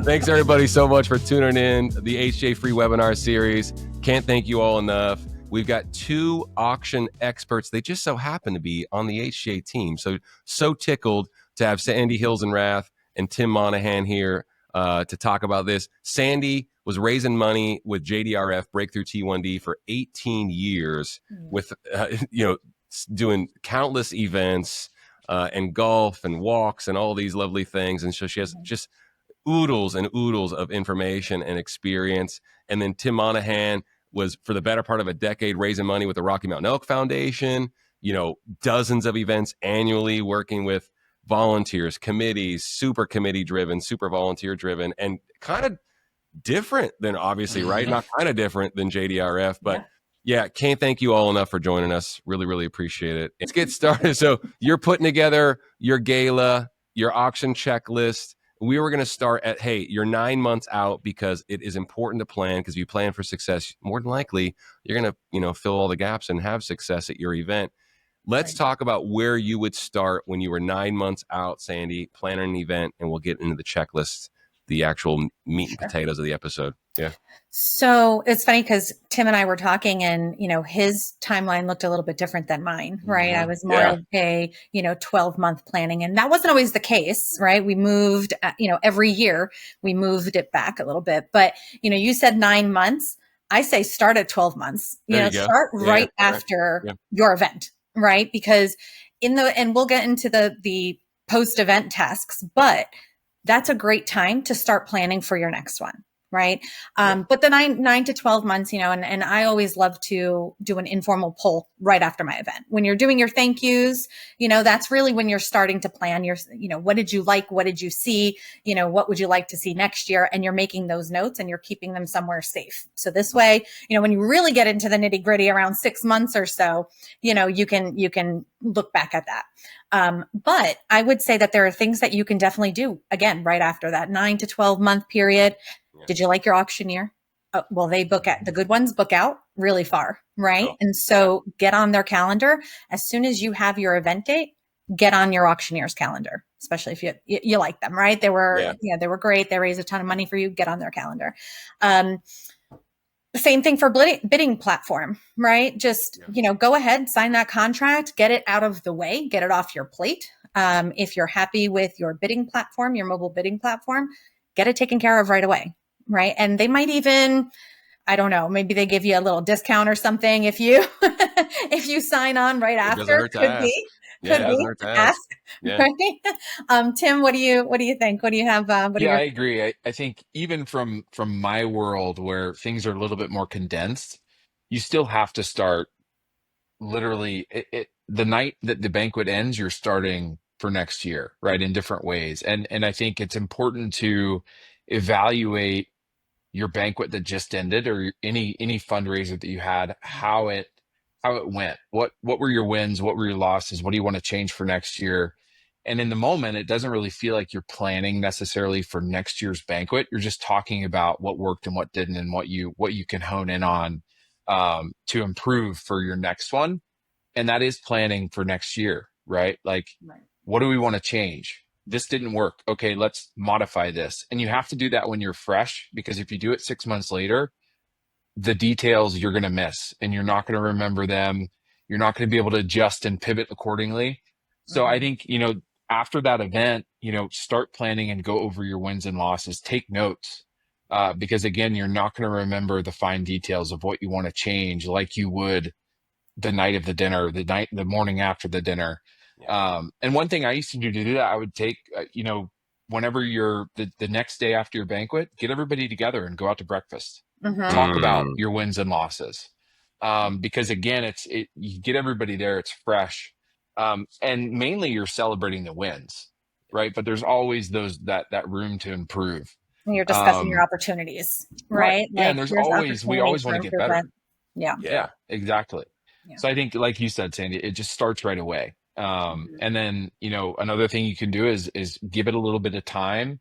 Thanks everybody so much for tuning in the HJ Free Webinar Series. Can't thank you all enough. We've got 2 auction experts. They just so happen to be on the HJ team. So tickled to have Sandy Hilsenrath and Tim Monahan here to talk about this. Sandy was raising money with JDRF Breakthrough T1D for 18 years with, doing countless events and golf and walks and all these lovely things. And so she has just oodles and oodles of information and experience. And then Tim Monahan was for the better part of a decade raising money with the Rocky Mountain Elk Foundation, dozens of events annually, working with volunteers, committees, super committee driven, super volunteer driven, and kind of different than obviously, right? Not kind of different than JDRF, but yeah, can't thank you all enough for joining us. Really, really appreciate it. Let's get started. So you're putting together your gala, your auction checklist. We were going to start at, hey, you're 9 months out because it is important to plan, because if you plan for success, more than likely you're going to, fill all the gaps and have success at your event. Let's talk about where you would start when you were 9 months out, Sandy, planning an event, and we'll get into the checklist, the actual meat and potatoes of the episode. Yeah. So it's funny because Tim and I were talking and, his timeline looked a little bit different than mine, right? I was more of a, 12-month planning, and that wasn't always the case, right? We moved, every year we moved it back a little bit, but, you said 9 months. I say start at 12 months, start right after your event, right? Because and we'll get into the post-event tasks, but that's a great time to start planning for your next one. Right. But the 9 to 12 months, and I always love to do an informal poll right after my event. When you're doing your thank yous, that's really when you're starting to plan your, what did you like? What did you see? What would you like to see next year? And you're making those notes and you're keeping them somewhere safe. So this way, when you really get into the nitty gritty around 6 months or so, you can look back at that. But I would say that there are things that you can definitely do again, right after that 9 to 12 month period. Did you like your auctioneer? Well, they book out, the good ones book out really far, right? Oh, and so get on their calendar. As soon as you have your event date, get on your auctioneer's calendar, especially if you like them, right? They were great. They raised a ton of money for you. Get on their calendar. Same thing for bidding platform, right? Just, go ahead, sign that contract, get it out of the way, get it off your plate. If you're happy with your bidding platform, your mobile bidding platform, get it taken care of right away. Right. And they might even, I don't know, maybe they give you a little discount or something if you sign on right after. Could be. Ask. Yeah. Right? Tim, what do you think? What do you have? I agree. I think even from my world where things are a little bit more condensed, you still have to start literally the night that the banquet ends, you're starting for next year, right? In different ways. And I think it's important to evaluate your banquet that just ended, or any fundraiser that you had, how it went, what were your wins, what were your losses, what do you want to change for next year? And in the moment, it doesn't really feel like you're planning necessarily for next year's banquet. You're just talking about what worked and what didn't, and what you can hone in on to improve for your next one. And that is planning for next year, right? Like, what do we want to change? This didn't work. Okay, let's modify this. And you have to do that when you're fresh, because if you do it 6 months later, the details you're going to miss and you're not going to remember them. You're not going to be able to adjust and pivot accordingly. So I think, after that event, start planning and go over your wins and losses, take notes, because again, you're not going to remember the fine details of what you want to change like you would the night of the dinner, the morning after the dinner. And one thing I used to do that, I would take, whenever you're the next day after your banquet, get everybody together and go out to breakfast, talk about your wins and losses. Because again, you get everybody there, it's fresh. And mainly you're celebrating the wins, right? But there's always that room to improve. And you're discussing your opportunities, right? Yeah. And we always want to get better. Yeah, exactly. Yeah. So I think, like you said, Sandy, it just starts right away. And then, another thing you can do is give it a little bit of time,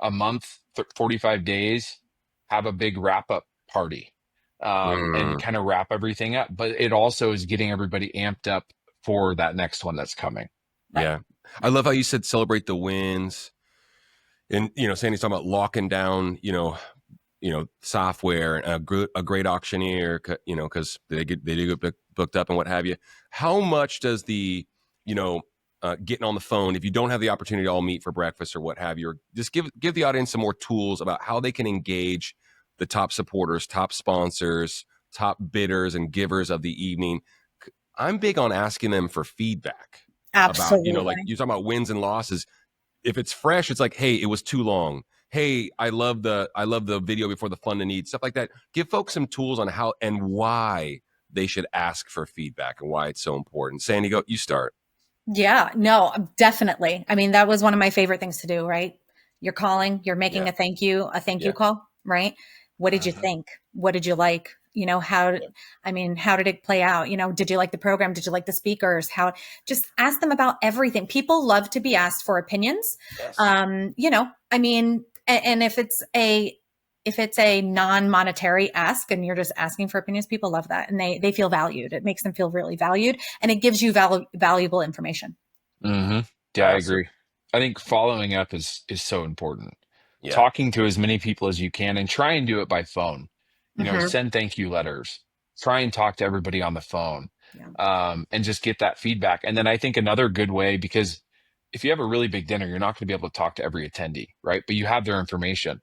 a month, 45 days, have a big wrap up party, and kind of wrap everything up. But it also is getting everybody amped up for that next one that's coming. Yeah. I love how you said celebrate the wins. And, Sandy's talking about locking down, software, a great auctioneer, because they do get booked up and what have you. How much does the, getting on the phone, if you don't have the opportunity to all meet for breakfast or what have you, or just give the audience some more tools about how they can engage the top supporters, top sponsors, top bidders and givers of the evening. I'm big on asking them for feedback about, Absolutely. like you're talking about wins and losses. If it's fresh, it's like, hey, it was too long. Hey, I love the video before the fun to need, stuff like that. Give folks some tools on how and why they should ask for feedback and why it's so important. Sandy, you start. Yeah, no, definitely. I mean, that was one of my favorite things to do, right? You're calling, you're making a thank you call, right? What did you think? What did you like? How did it play out? Did you like the program? Did you like the speakers? Just ask them about everything. People love to be asked for opinions. Yes. And if it's a non-monetary ask and you're just asking for opinions, people love that. And they feel valued. It makes them feel really valued, and it gives you valuable information. Mm-hmm. Yeah, I agree. I think following up is so important. Yeah. Talking to as many people as you can, and try and do it by phone. Send thank you letters. Try and talk to everybody on the phone, and just get that feedback. And then I think another good way, because if you have a really big dinner, you're not going to be able to talk to every attendee, right? But you have their information.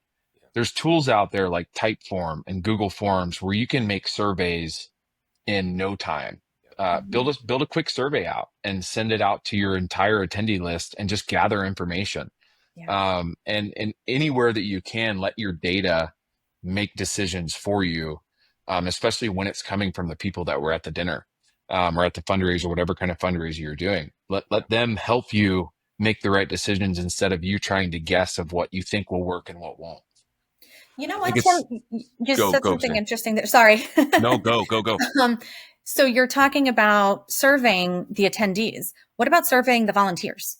There's tools out there like Typeform and Google Forms where you can make surveys in no time. Build a quick survey out and send it out to your entire attendee list and just gather information. And anywhere that you can, let your data make decisions for you, especially when it's coming from the people that were at the dinner, or at the fundraiser, whatever kind of fundraiser you're doing. Let them help you make the right decisions instead of you trying to guess of what you think will work and what won't. You know what, Tim? You said something interesting there. Sorry. No, go. So you're talking about surveying the attendees. What about surveying the volunteers?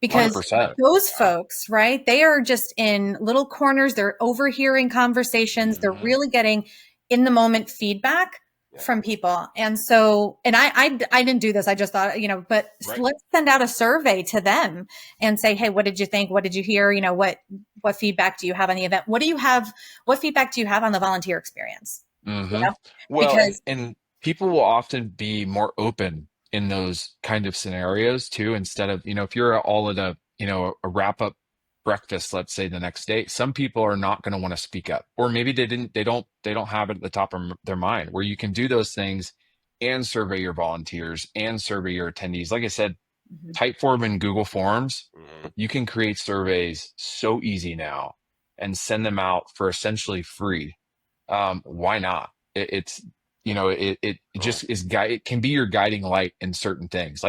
Because 100%. those folks, right, they are just in little corners. They're overhearing conversations. They're really getting in the moment feedback from people. And so, and I didn't do this. I just thought, but let's send out a survey to them and say, hey, what did you think? What did you hear? What feedback do you have on the event? What feedback do you have on the volunteer experience? Mm-hmm. Well, and people will often be more open in those kind of scenarios too, instead of, if you're all at a wrap up breakfast, let's say the next day, some people are not going to want to speak up, or maybe they don't have it at the top of their mind, where you can do those things and survey your volunteers and survey your attendees. Like I said, Typeform and Google Forms, you can create surveys so easy now and send them out for essentially free. Why not? It just is it can be your guiding light in certain things.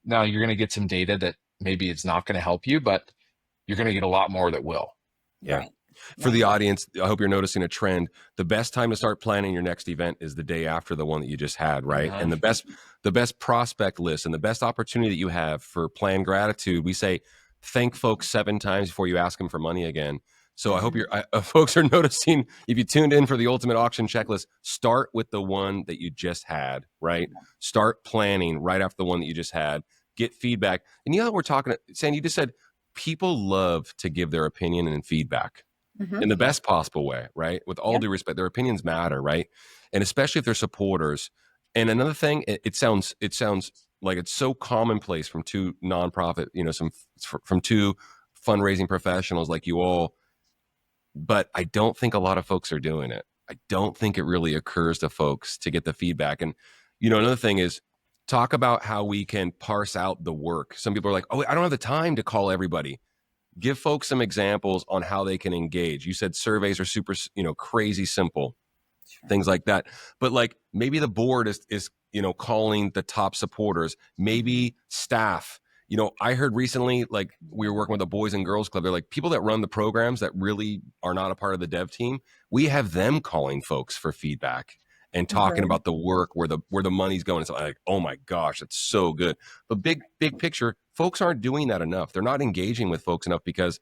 Now you're going to get some data that maybe it's not going to help you, but you're going to get a lot more that will. Yeah. Right. For the audience, I hope you're noticing a trend. The best time to start planning your next event is the day after the one that you just had, right? And the best prospect list and the best opportunity that you have for planned gratitude, we say thank folks 7 times before you ask them for money again. So I hope folks are noticing, if you tuned in for the ultimate auction checklist, start with the one that you just had, right? Start planning right after the one that you just had. Get feedback. And we're talking, Sandy, you just said people love to give their opinion and feedback in the best possible way, right? With all due respect, their opinions matter, right? And especially if they're supporters. And another thing, it sounds like it's so commonplace from 2 nonprofit, from 2 fundraising professionals like you all, but I don't think a lot of folks are doing it. I don't think it really occurs to folks to get the feedback. And, another thing is, talk about how we can parse out the work. Some people are like, oh, I don't have the time to call everybody. Give folks some examples on how they can engage. You said surveys are super, crazy simple, things like that. But maybe the board is calling the top supporters, maybe staff. I heard recently, we were working with a Boys and Girls Club. They're like, people that run the programs that really are not a part of the dev team, we have them calling folks for feedback and talking about the work, where the money's going. It's like, oh my gosh, it's so good. But big picture, folks aren't doing that enough. They're not engaging with folks enough, because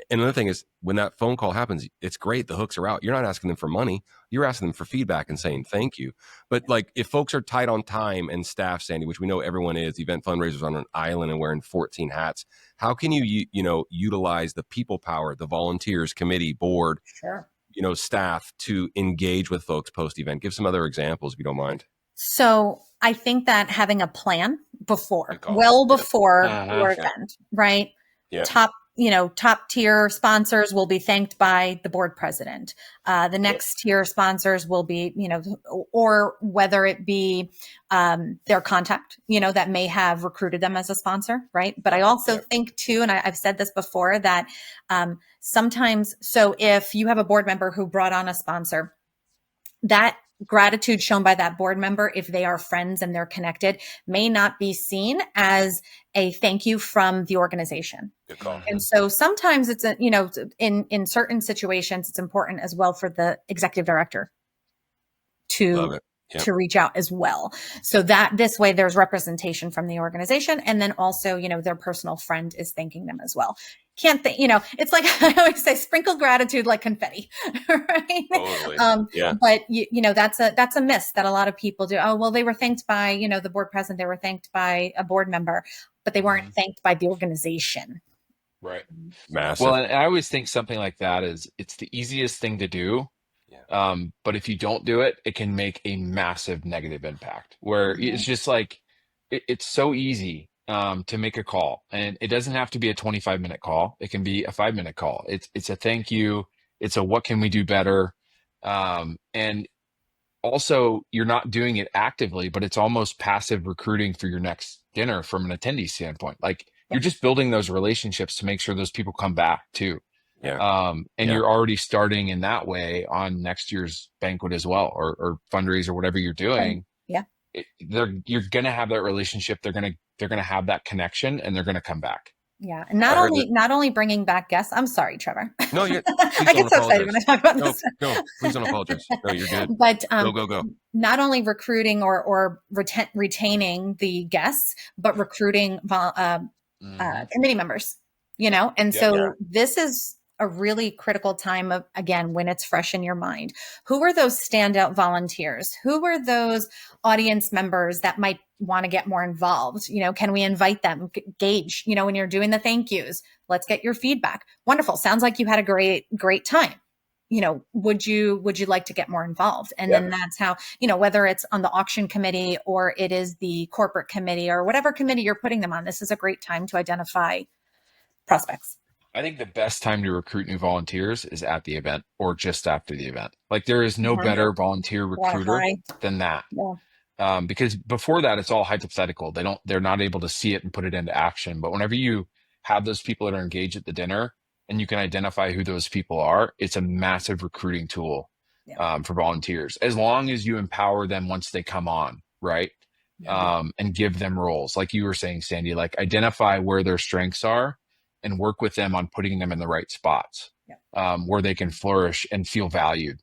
And another thing is when that phone call happens, it's great. The hooks are out. You're not asking them for money. You're asking them for feedback and saying thank you. But like if folks are tight on time and staff, Sandy, which we know everyone is, event fundraisers on an island and wearing 14 hats, how can you utilize the people power, the volunteers, committee, board, Sure. Staff to engage with folks post event? Give some other examples if you don't mind. So I think that having a plan before your event, right? Yeah. Top tier sponsors will be thanked by the board president. The next tier sponsors will be, or whether it be their contact, that may have recruited them as a sponsor, right? But I also think too, and I've said this before, that sometimes, so if you have a board member who brought on a sponsor, that gratitude shown by that board member, if they are friends and they're connected, may not be seen as a thank you from the organization. Good call. And so sometimes it's in certain situations, it's important as well for the executive director to reach out as well. So that this way there's representation from the organization. And then also, their personal friend is thanking them as well. Can't think, it's like I always say, sprinkle gratitude like confetti, right? Totally. But that's a miss that a lot of people do. Oh, well, they were thanked by, the board president, they were thanked by a board member, but they weren't thanked by the organization. Right. Massive. Well, and I always think something like that it's the easiest thing to do. But if you don't do it, it can make a massive negative impact where it's just like, it's so easy to make a call, and it doesn't have to be a 25-minute call. It can be a 5-minute call. It's a thank you. It's a, what can we do better? And also you're not doing it actively, but it's almost passive recruiting for your next dinner from an attendee standpoint. Like you're just building those relationships to make sure those people come back too. You're already starting in that way on next year's banquet as well, or fundraiser, whatever you're doing. You're going to have that relationship. They're going to have that connection, and they're going to come back. Yeah. And not only bringing back guests. I'm sorry, Trevor. No, I get so excited when I talk about this. No, please don't apologize. No, you're good. But go. Not only recruiting or retaining the guests, but recruiting committee members, and so this is a really critical time of, again, when it's fresh in your mind. Who are those standout volunteers? Who are those audience members that might want to get more involved? Can we invite them, gauge, when you're doing the thank yous, let's get your feedback. Wonderful. Sounds like you had a great time. Would you like to get more involved? And then that's how, whether it's on the auction committee or it is the corporate committee or whatever committee you're putting them on, this is a great time to identify prospects. I think the best time to recruit new volunteers is at the event or just after the event. Like there is no better volunteer recruiter than that. Because before that, it's all hypothetical. They're not able to see it and put it into action. But whenever you have those people that are engaged at the dinner and you can identify who those people are, it's a massive recruiting tool for volunteers, as long as you empower them once they come on, right? And give them roles. Like you were saying, Sandy, like identify where their strengths are and work with them on putting them in the right spots where they can flourish and feel valued.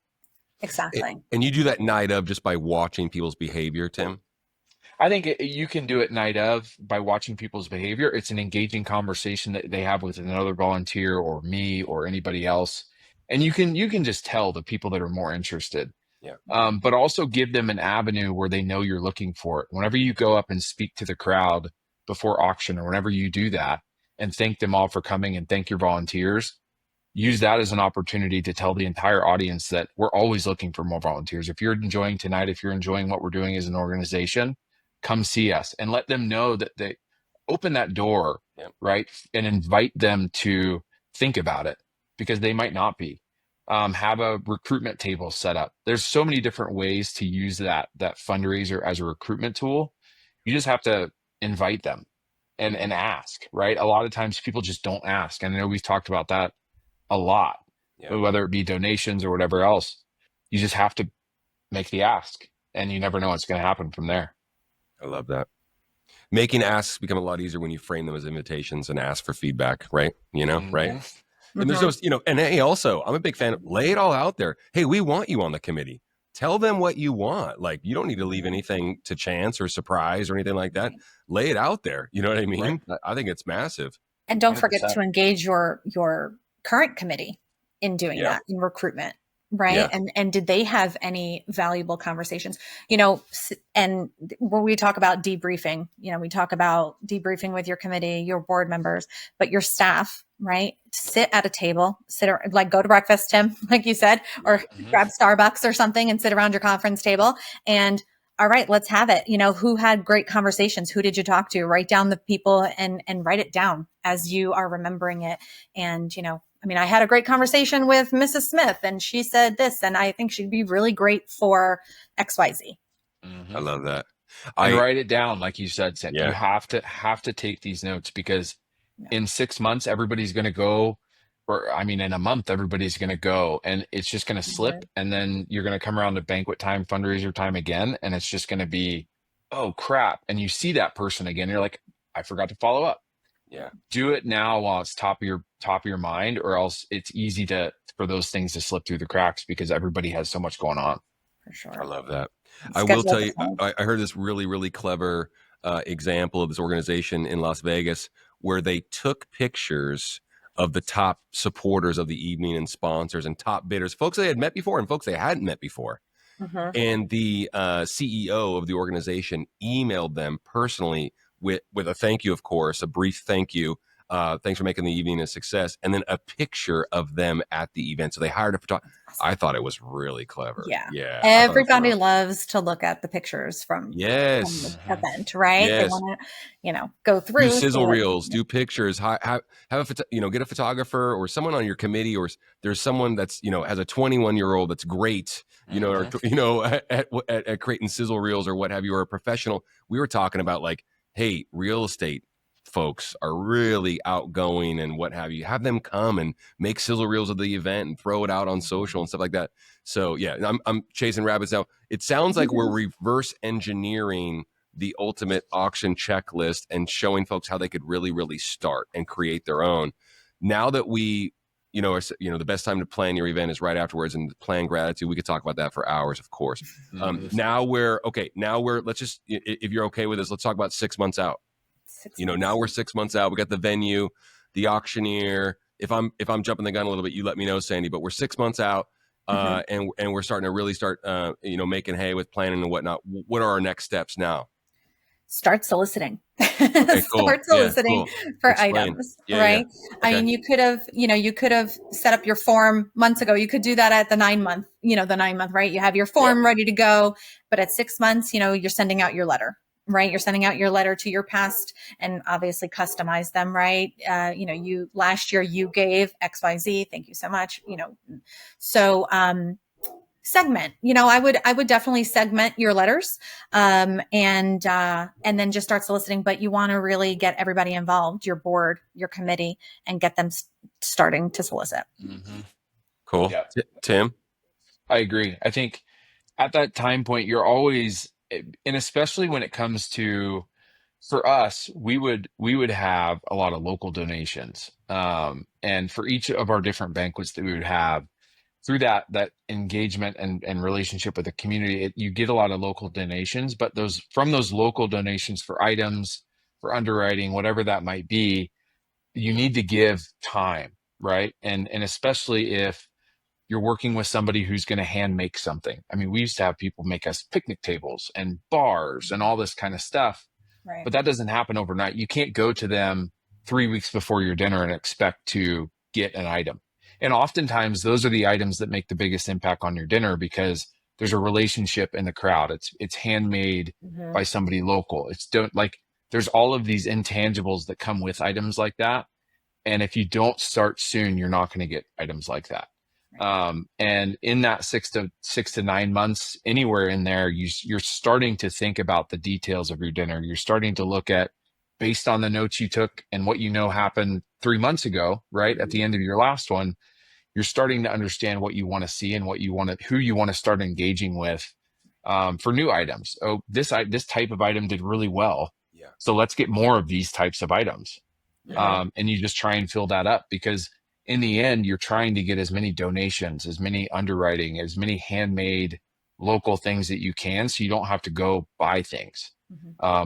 Exactly. And you do that night of just by watching people's behavior, Tim? I think you can do it night of by watching people's behavior. It's an engaging conversation that they have with another volunteer or me or anybody else. And you can just tell the people that are more interested. But also give them an avenue where they know you're looking for it. Whenever you go up and speak to the crowd before auction or whenever you do that, and thank them all for coming and thank your volunteers, use that as an opportunity to tell the entire audience that we're always looking for more volunteers. If you're enjoying tonight, if you're enjoying what we're doing as an organization, come see us and let them know that they open that door, right? And invite them to think about it because they might not be. Have a recruitment table set up. There's so many different ways to use that fundraiser as a recruitment tool. You just have to invite them and ask, right? A lot of times people just don't ask. And I know we've talked about that a lot, whether it be donations or whatever else. You just have to make the ask and you never know what's going to happen from there. I love that. Making asks become a lot easier when you frame them as invitations and ask for feedback, right? Right? And there's those, and hey, also, I'm a big fan of lay it all out there. Hey, we want you on the committee. Tell them what you want. Like, you don't need to leave anything to chance or surprise or anything like that. Lay it out there. You know what I mean? Right. I think it's massive. And don't 100%. Forget to engage your current committee in doing that in recruitment? Right. Yeah. And did they have any valuable conversations? And when we talk about debriefing, we talk about debriefing with your committee, your board members, but your staff, right? Sit at a table, like go to breakfast, Tim, like you said, or grab Starbucks or something and sit around your conference table. And all right, let's have it. Who had great conversations? Who did you talk to? Write down the people and write it down as you are remembering it. And, I had a great conversation with Mrs. Smith and she said this, and I think she'd be really great for XYZ. I love that. And write it down. Like you said, Sam, Yeah. you have to take these notes because in 6 months, everybody's going to go, in a month, everybody's going to go and it's just going to slip. And then you're going to come around to banquet time, fundraiser time again. And it's just going to be, oh crap. And you see that person again. You're like, I forgot to follow up. Yeah. Do it now while it's top of your mind, or else it's easy for those things to slip through the cracks because everybody has so much going on. For sure. I love that. I will tell you, I heard this really, really clever example of this organization in Las Vegas where they took pictures of the top supporters of the evening and sponsors and top bidders, folks they had met before and folks they hadn't met before. And the CEO of the organization emailed them personally with a thank you, of course, a brief thank you. Thanks for making the evening a success. And then a picture of them at the event. So they hired a photographer. I thought it was really clever. Yeah. Everybody loves to look at the pictures from the event, right? They want to, go through. Do sizzle reels, do pictures, have get a photographer or someone on your committee, or there's someone that's, has a 21-year-old that's great, at creating sizzle reels or what have you, or a professional. We were talking about like, hey, real estate folks are really outgoing and what have you. Have them come and make sizzle reels of the event and throw it out on social and stuff like that. So yeah, I'm chasing rabbits now. It sounds like we're reverse engineering the ultimate auction checklist and showing folks how they could really, really start and create their own. Now that we, the best time to plan your event is right afterwards, and plan gratitude. We could talk about that for hours, of course. Now let's just, if you're okay with this, let's talk about 6 months out. Now we're 6 months out. We got the venue, the auctioneer. If I'm jumping the gun a little bit, you let me know, Sandy. But we're 6 months out, and we're starting to really start, making hay with planning and whatnot. What are our next steps now? Start soliciting. Okay, cool. Start soliciting for items, right? Yeah. Okay. You could have set up your form months ago. You could do that at the 9 month, right? You have your form ready to go, but at 6 months, you're sending out your letter. Right. You're sending out your letter to your past and obviously customize them. Right. Last year you gave XYZ. Thank you so much. So, segment, I would definitely segment your letters, and then just start soliciting, but you want to really get everybody involved, your board, your committee, and get them starting to solicit. Cool. Yeah. Tim? I agree. I think at that time point, you're always, and especially when it comes to, for us, we would have a lot of local donations. And for each of our different banquets that we would have, through that engagement and relationship with the community, you get a lot of local donations, but from those local donations for items, for underwriting, whatever that might be, you need to give time, right? And especially if you're working with somebody who's going to hand make something. I mean, we used to have people make us picnic tables and bars and all this kind of stuff, right? But that doesn't happen overnight. You can't go to them 3 weeks before your dinner and expect to get an item. And oftentimes those are the items that make the biggest impact on your dinner because there's a relationship in the crowd. It's handmade by somebody local. There's all of these intangibles that come with items like that. And if you don't start soon, you're not going to get items like that. And in that 6 to 9 months, anywhere in there, you're starting to think about the details of your dinner. You're starting to look at, based on the notes you took and what happened 3 months ago, right? At the end of your last one, you're starting to understand what you want to see and who you want to start engaging with, for new items. Oh, this type of item did really well. Yeah. So let's get more of these types of items. Yeah. And you just try and fill that up because in the end, you're trying to get as many donations, as many underwriting, as many handmade local things that you can, so you don't have to go buy things,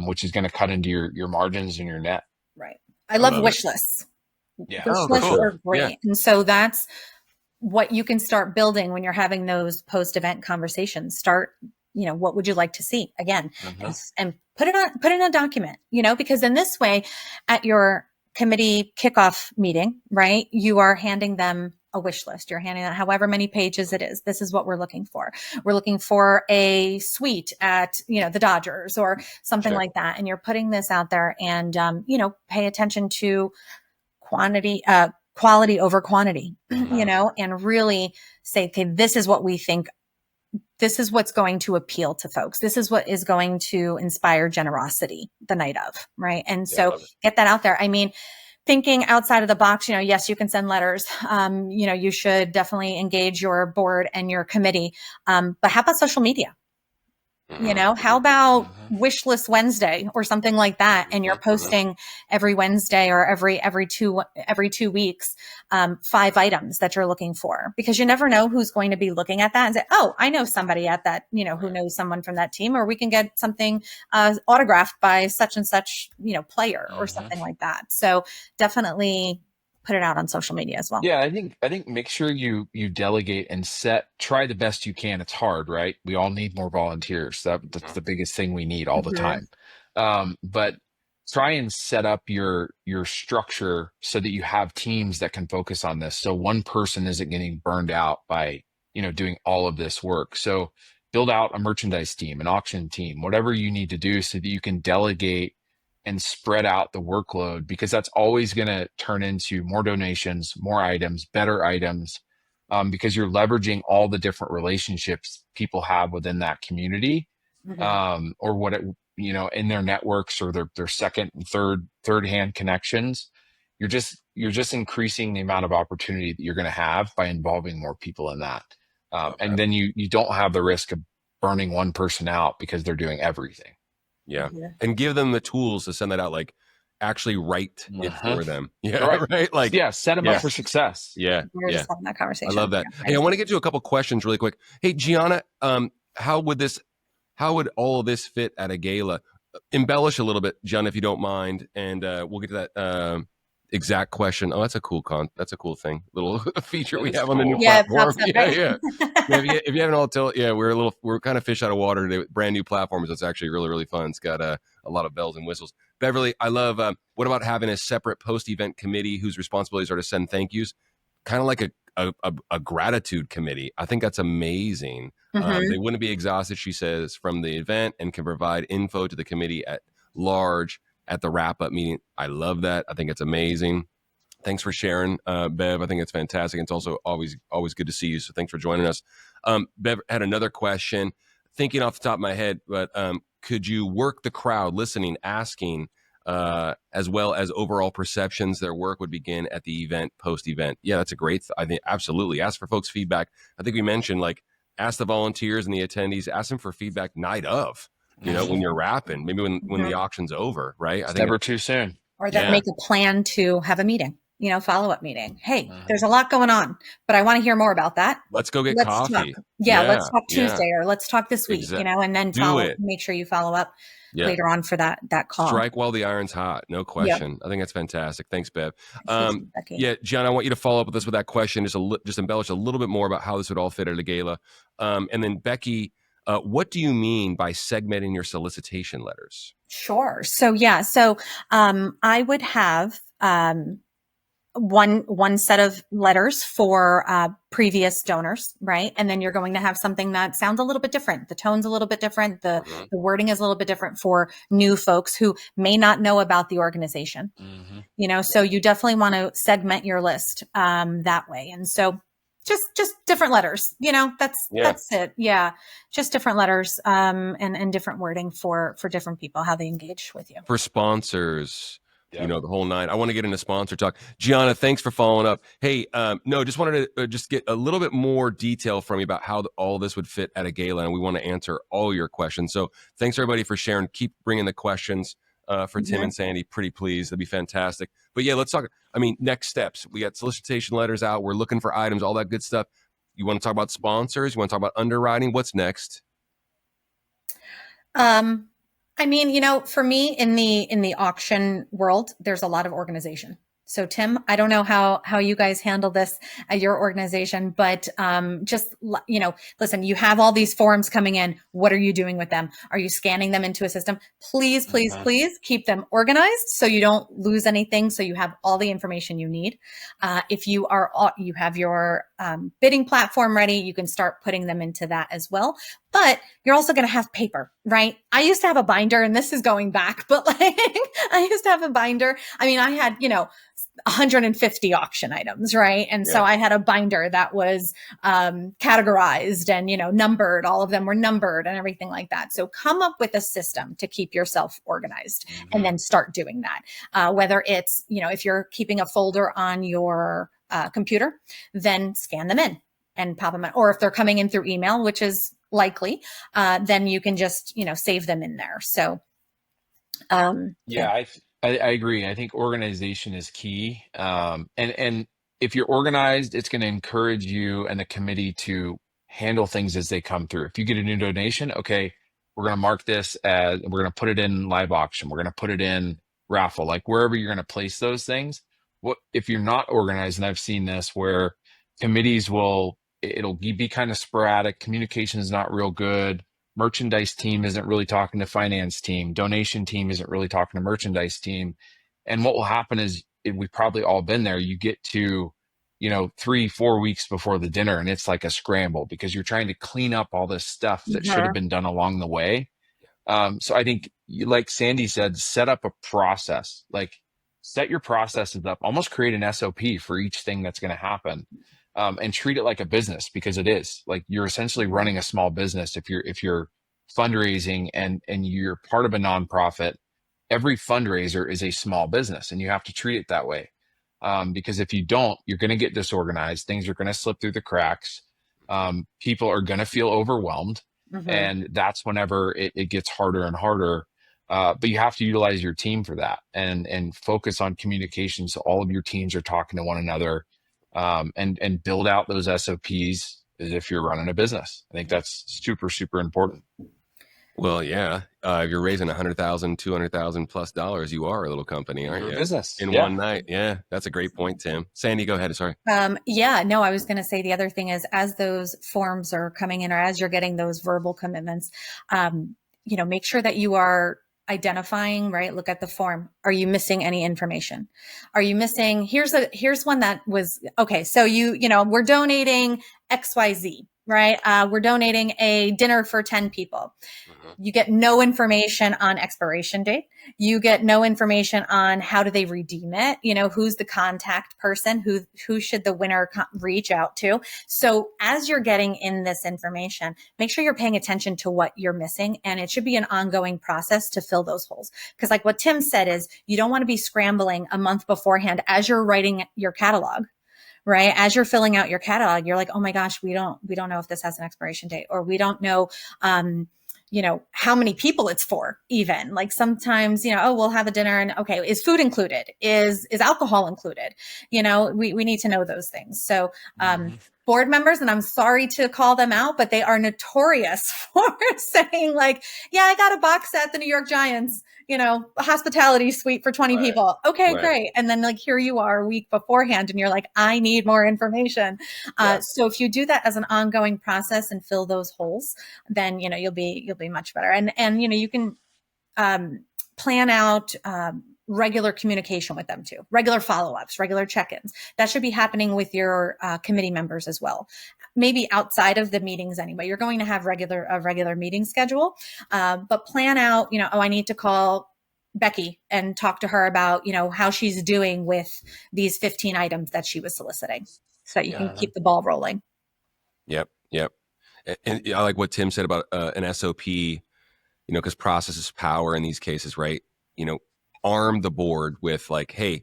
which is going to cut into your margins and your net. Right. I love wish lists. Yeah. wish Oh, lists cool. are great. Yeah. And so that's what you can start building when you're having those post-event conversations. Start, what would you like to see again, and put it in a document, because in this way, at your committee kickoff meeting, right, you are handing them a wish list. You're handing out however many pages it is. This is what we're looking for. We're looking for a suite at, the Dodgers or something like that. And you're putting this out there and, pay attention to quality over quantity, and really say, okay, this is what we think. This is what's going to appeal to folks. This is what is going to inspire generosity the night of, right? And so get that out there. I mean, thinking outside of the box, yes, you can send letters. You should definitely engage your board and your committee. But how about social media? How about wish list Wednesday or something like that? And you're posting every Wednesday or every 2 weeks, 5 items that you're looking for, because you never know who's going to be looking at that and say, oh, I know somebody at that, who knows someone from that team, or we can get something autographed by such and such, player or something like that. So definitely put it out on social media as well. Yeah, I think make sure you delegate and try the best you can. It's hard, right? We all need more volunteers. That's the biggest thing we need all the time. But try and set up your structure so that you have teams that can focus on this. So one person isn't getting burned out by, doing all of this work. So build out a merchandise team, an auction team, whatever you need to do so that you can delegate and spread out the workload, because that's always going to turn into more donations, more items, better items, because you're leveraging all the different relationships people have within that community, or what in their networks or their second and third hand connections. You're just increasing the amount of opportunity that you're going to have by involving more people in that, and then you don't have the risk of burning one person out because they're doing everything. Yeah. And give them the tools to send that out, like actually write it for them. Yeah. Right. Like, set them up for success. Yeah. We're just having that conversation. I love that. Hey, I want to get to a couple questions really quick. Hey, Gianna, how would all of this fit at a gala? Embellish a little bit, John, if you don't mind. And we'll get to that exact question. Oh, that's a cool thing. Little feature we have on the new platform. If you haven't all we're kind of fish out of water today with brand new platforms. It's actually really, really fun. It's got a lot of bells and whistles. Beverly, I love, what about having a separate post-event committee whose responsibilities are to send thank yous? Kind of like a gratitude committee. I think that's amazing. They wouldn't be exhausted, she says, from the event, and can provide info to the committee at large at the wrap-up meeting. I love that. I think it's amazing. Thanks for sharing, Bev. I think it's fantastic. It's also always good to see you. So thanks for joining us. Bev had another question, thinking off the top of my head, but could you work the crowd, listening, asking, as well as overall perceptions their work would begin at the event, post-event? Yeah, that's a great, I think, absolutely. Ask for folks' feedback. I think we mentioned, like, ask the volunteers and the attendees, ask them for feedback night of, when you're wrapping, maybe when the auction's over, right? I think never too soon. Or that make a plan to have a meeting, follow-up meeting. Hey, there's a lot going on, but I want to hear more about that. Let's go get coffee. Let's talk Tuesday or let's talk this week, and then make sure you follow up later on for that call. Strike while the iron's hot. No question. I think that's fantastic. Thanks, Bev. John, I want you to follow up with us with that question. Just embellish a little bit more about how this would all fit at a gala. And then Becky, what do you mean by segmenting your solicitation letters? Sure. So I would have one set of letters for previous donors, right? And then you're going to have something that sounds a little bit different. The tone's a little bit different. The wording is a little bit different for new folks who may not know about the organization. So you definitely want to segment your list that way. And so just different letters, that's it. Yeah. Just different letters and different wording for different people, how they engage with you. For sponsors, the whole nine. I want to get into sponsor talk. Gianna, thanks for following up. Hey, just wanted to just get a little bit more detail from you about how all this would fit at a gala, and we want to answer all your questions. So thanks, everybody, for sharing. Keep bringing the questions for Tim and Sandy. Pretty please. That'd be fantastic. But let's talk. Next steps. We got solicitation letters out. We're looking for items, all that good stuff. You want to talk about sponsors? You want to talk about underwriting? What's next? For me in the auction world, there's a lot of organization. So Tim, I don't know how you guys handle this at your organization, but just, listen, you have all these forms coming in. What are you doing with them? Are you scanning them into a system? Please, please, please keep them organized so you don't lose anything. So you have all the information you need. If you have your bidding platform ready, you can start putting them into that as well. But you're also going to have paper, right? I used to have a binder, and this is going back, but like I used to have a binder. I mean, I had, 150 auction items, right? And so I had a binder that was categorized and, numbered. All of them were numbered and everything like that. So come up with a system to keep yourself organized and then start doing that. Whether it's, if you're keeping a folder on your computer, then scan them in and pop them in. Or if they're coming in through email, which is likely, then you can just, save them in there. So, I agree. I think organization is key. And if you're organized, it's going to encourage you and the committee to handle things as they come through. If you get a new donation, okay, we're going to mark this as, we're going to put it in live auction. We're going to put it in raffle, like wherever you're going to place those things. What if you're not organized? And I've seen this where committees it'll be kind of sporadic. Communication is not real good. Merchandise team isn't really talking to finance team. Donation team isn't really talking to merchandise team. And what will happen is, we've probably all been there. You get to, 3-4 weeks before the dinner, and it's like a scramble because you're trying to clean up all this stuff that should have been done along the way. So I think, like Sandy said, set up a process, like set your processes up, almost create an SOP for each thing that's going to happen. And treat it like a business, because it is. Like, you're essentially running a small business. If you're fundraising and you're part of a nonprofit, every fundraiser is a small business, and you have to treat it that way. Because if you don't, you're going to get disorganized. Things are going to slip through the cracks. People are going to feel overwhelmed, and that's whenever it gets harder and harder. But you have to utilize your team for that, and focus on communication, so all of your teams are talking to one another. And build out those SOPs as if you're running a business. I think that's super, super important. Well, yeah. If you're raising $100,000, $200,000 plus dollars, you are a little company, aren't you? Business in one night. Yeah, that's a great point, Tim. Sandy, go ahead. Sorry. No, I was going to say the other thing is, as those forms are coming in, or as you're getting those verbal commitments, make sure that you are identifying, right? Look at the form. Are you missing any information? Are you missing, here's one that was, okay. So we're donating XYZ, right? We're donating a dinner for 10 people. You get no information on expiration date. You get no information on how do they redeem it. Who's the contact person, who should the winner reach out to. So as you're getting in this information, make sure you're paying attention to what you're missing. And it should be an ongoing process to fill those holes. Because like what Tim said is, you don't want to be scrambling a month beforehand as you're writing your catalog. Right. As you're filling out your catalog, you're like, oh my gosh, we don't know if this has an expiration date, or we don't know, how many people it's for even. Like sometimes, we'll have a dinner and okay, is food included? Is alcohol included? We need to know those things. So, board members, and I'm sorry to call them out, but they are notorious for saying like, yeah, I got a box set at the New York Giants, a hospitality suite for 20 people. Okay, great. And then like, here you are a week beforehand and you're like, I need more information. So if you do that as an ongoing process and fill those holes, then, you'll be much better. And, you can, plan out, regular communication with them too, regular follow-ups, regular check-ins. That should be happening with your committee members as well. Maybe outside of the meetings anyway. You're going to have a regular meeting schedule, but plan out, I need to call Becky and talk to her about, how she's doing with these 15 items that she was soliciting, so that you can keep the ball rolling. Yep. And I like what Tim said about an SOP, because process is power in these cases, right? Arm the board with like, hey,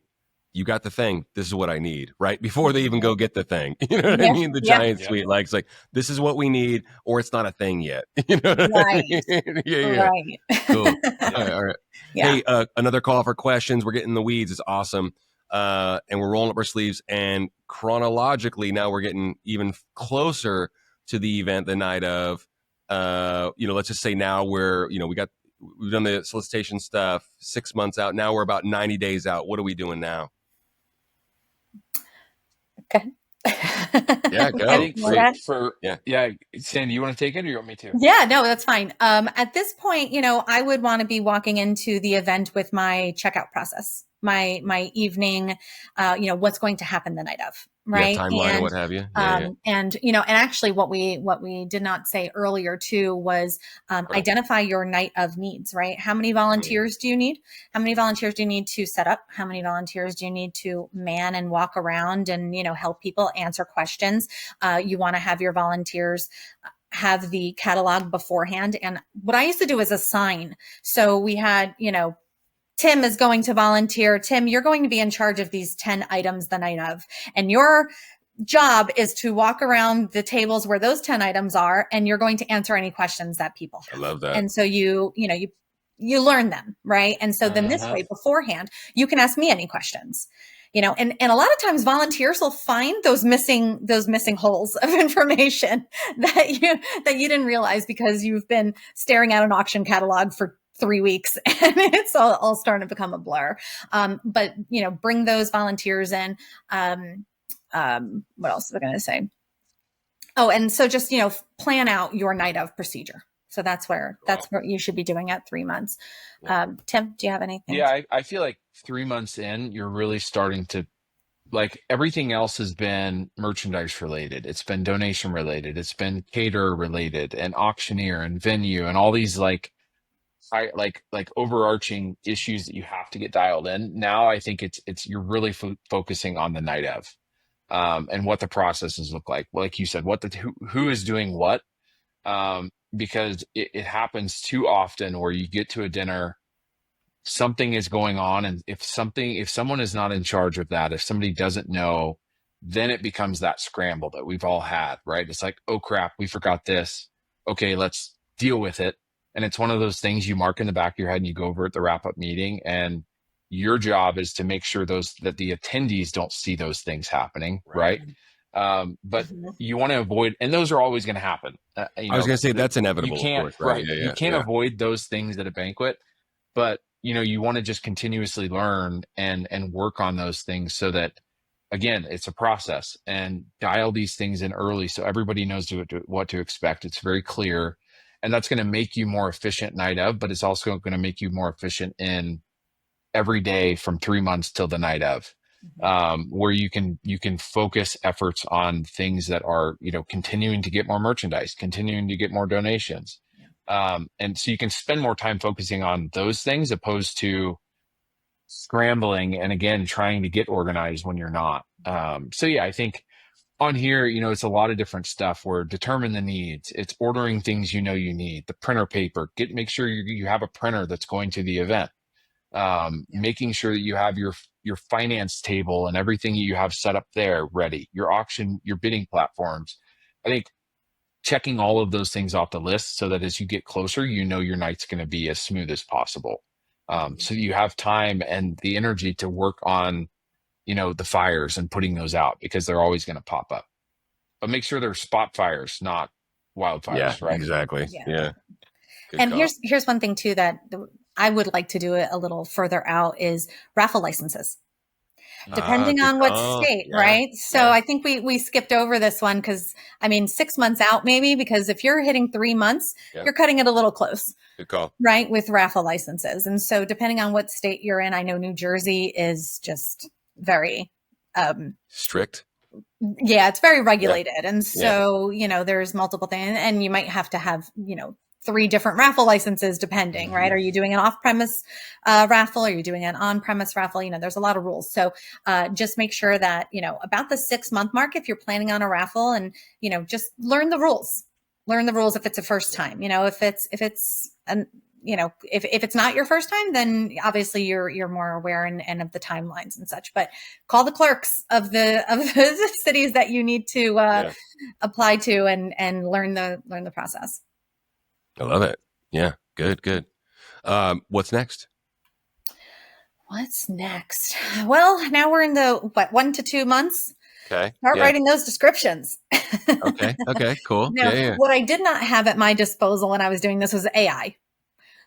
you got the thing. This is what I need, right? Before they even go get the thing. You know what I mean? The giant suite, like, it's like, this is what we need, or it's not a thing yet. You know what I mean? Yeah. Right. Cool. All right. Yeah. Hey, another call for questions. We're getting in the weeds. It's awesome. And we're rolling up our sleeves. And chronologically, now we're getting even closer to the event the night of. Let's just say now we've done the solicitation stuff 6 months out. Now we're about 90 days out. What are we doing now? Okay. Yeah, go. I think Great. yeah, Sandy, you want to take it or you want me to? Yeah, no, that's fine. At this point, I would want to be walking into the event with my checkout process, my evening, what's going to happen the night of, right? Timeline and And what have you. Yeah. and actually what we did not say earlier too was identify your night of needs, right? How many volunteers do you need? How many volunteers do you need to set up? How many volunteers do you need to man and walk around and help people answer questions? You want to have your volunteers have the catalog beforehand. And what I used to do is assign. So we had, Tim is going to volunteer. Tim, you're going to be in charge of these 10 items the night of. And your job is to walk around the tables where those 10 items are, and you're going to answer any questions that people have. I love that. And so you learn them, right? And so then this way beforehand, you can ask me any questions. And a lot of times volunteers will find those missing holes of information that you didn't realize because you've been staring at an auction catalog for 3 weeks and it's all starting to become a blur. But bring those volunteers in. What else was I going to say? Oh, and so just, plan out your night of procedure. So that's what you should be doing at 3 months. Tim, do you have anything? Yeah, I feel like 3 months in, you're really starting to, like, everything else has been merchandise related. It's been donation related. It's been caterer related and auctioneer and venue and all these like overarching issues that you have to get dialed in. Now I think it's you're really focusing on the night of, and what the processes look like. Like you said, who is doing what, because it happens too often where you get to a dinner, something is going on, and if someone is not in charge of that, if somebody doesn't know, then it becomes that scramble that we've all had, right? It's like, oh crap, we forgot this. Okay, let's deal with it. And it's one of those things you mark in the back of your head and you go over at the wrap-up meeting, and your job is to make sure that the attendees don't see those things happening, right? But you want to avoid, and those are always going to happen. I was going to say that's inevitable, you can't, of course, right? You can't avoid those things at a banquet, but you want to just continuously learn and work on those things so that, again, it's a process, and dial these things in early so everybody knows what to expect. It's very clear, and that's going to make you more efficient night of, but it's also going to make you more efficient in every day from 3 months till the night of, where you can focus efforts on things that are, continuing to get more merchandise, continuing to get more donations. And so you can spend more time focusing on those things opposed to scrambling and, again, trying to get organized when you're not. So yeah, I think on here, it's a lot of different stuff where determine the needs. It's ordering things you need, the printer paper, make sure you have a printer that's going to the event. Making sure that you have your finance table and everything you have set up there ready, your auction, your bidding platforms. I think checking all of those things off the list so that as you get closer, your night's going to be as smooth as possible. So you have time and the energy to work on, the fires and putting those out, because they're always going to pop up. But make sure they're spot fires, not wildfires, right? Exactly. Yeah. Good and call. Here's one thing too that I would like to do it a little further out is raffle licenses. Depending on what state, right? So I think we skipped over this one because 6 months out maybe, because if you're hitting 3 months, you're cutting it a little close. Good call. Right, with raffle licenses. And so depending on what state you're in, I know New Jersey is just very strict. Yeah, it's very regulated. And so, there's multiple things, and you might have to have, 3 different raffle licenses depending, right? Are you doing an off-premise raffle? Are you doing an on-premise raffle? There's a lot of rules. So just make sure that, about the 6-month mark, if you're planning on a raffle, and, just learn the rules. Learn the rules if it's a first time. If it's not your first time, then obviously you're more aware and of the timelines and such. But call the clerks of the cities that you need to apply to and learn the process. I love it. Yeah. Good. What's next? What's next? Well, now we're in the 1 to 2 months. Okay. Start writing those descriptions. Okay. Cool. Now, what I did not have at my disposal when I was doing this was AI.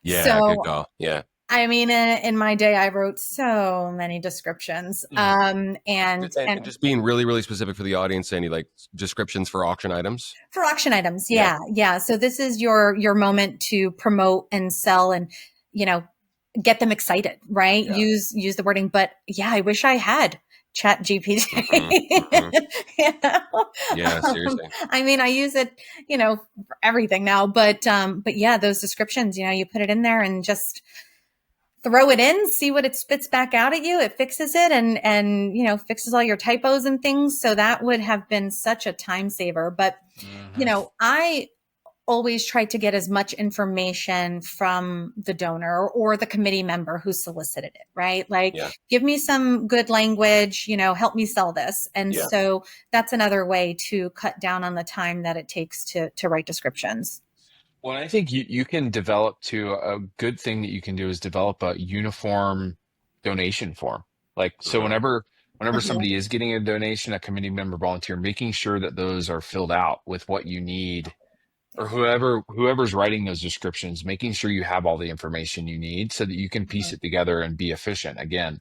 Yeah. So, good call. Yeah. I mean, in my day, I wrote so many descriptions. And just being really, really specific for the audience, Sandy, like descriptions for auction items. For auction items, yeah. So this is your moment to promote and sell, and get them excited, right? Yeah. Use the wording. But yeah, I wish I had Chat GPT. Yeah, seriously. I mean, I use it, for everything now. But yeah, those descriptions, you put it in there and just throw it in, see what it spits back out at you. It fixes it and fixes all your typos and things. So that would have been such a time saver. But, I always try to get as much information from the donor or the committee member who solicited it, right? Like, give me some good language, help me sell this. And so that's another way to cut down on the time that it takes to write descriptions. Well, I think you can develop to a good thing that you can do is develop a uniform donation form. Like, so whenever somebody is getting a donation, a committee member, volunteer, making sure that those are filled out with what you need, or whoever's writing those descriptions, making sure you have all the information you need so that you can piece it together and be efficient again.